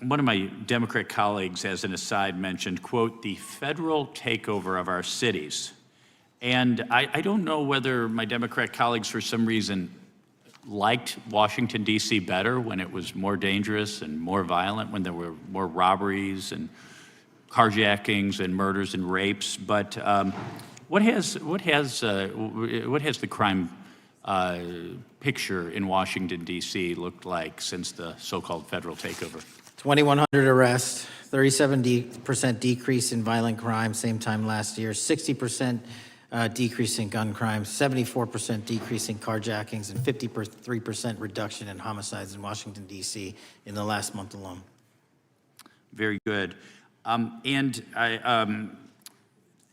one of my Democrat colleagues, as an aside, mentioned, quote, the federal takeover of our cities. And I don't know whether my Democrat colleagues, for some reason, liked Washington, D.C. better when it was more dangerous and more violent, when there were more robberies and carjackings and murders and rapes. But what has the crime picture in Washington, D.C. looked like since the so-called federal takeover? 2,100 arrests, 37% decrease in violent crime, same time last year, 60% decrease in gun crimes, 74% decrease in carjackings, and 53% reduction in homicides in Washington, D.C. in the last month alone. Very good. And I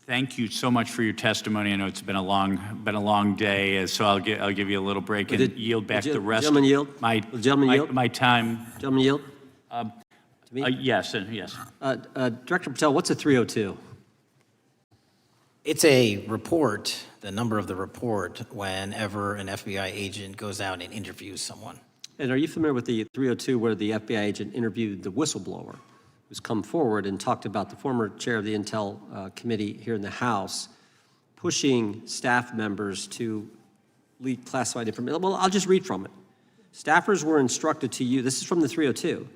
thank you so much for your testimony. I know it's been a long day, so I'll give you a little break and yield back the rest. Gentleman yield. My time. Gentleman yield. Yes, and yes. Director Patel, what's a 302? It's a report, the number of the report, whenever an FBI agent goes out and interviews someone. And are you familiar with the 302 where the FBI agent interviewed the whistleblower who's come forward and talked about the former chair of the Intel Committee here in the House pushing staff members to leak classified information? Well, I'll just read from it. Staffers were instructed to use, this is from the 302,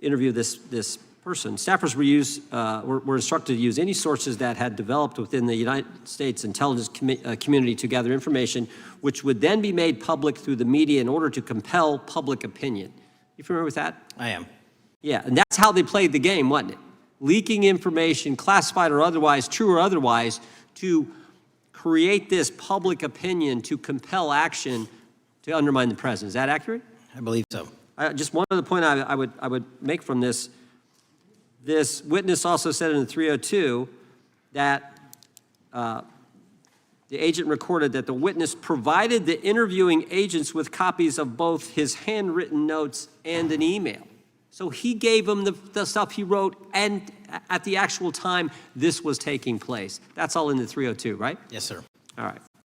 interview this person. Staffers were instructed to use any sources that had developed within the United States intelligence community to gather information, which would then be made public through the media in order to compel public opinion. You familiar with that? I am. Yeah, and that's how they played the game, wasn't it? Leaking information, classified or otherwise, true or otherwise, to create this public opinion to compel action to undermine the president. Is that accurate? I believe so. Just one other point I would make from this. This witness also said in the 302 that the agent recorded that the witness provided the interviewing agents with copies of both his handwritten notes and an email. So he gave them the stuff he wrote, and at the actual time this was taking place. That's all in the 302, right? Yes, sir. All right.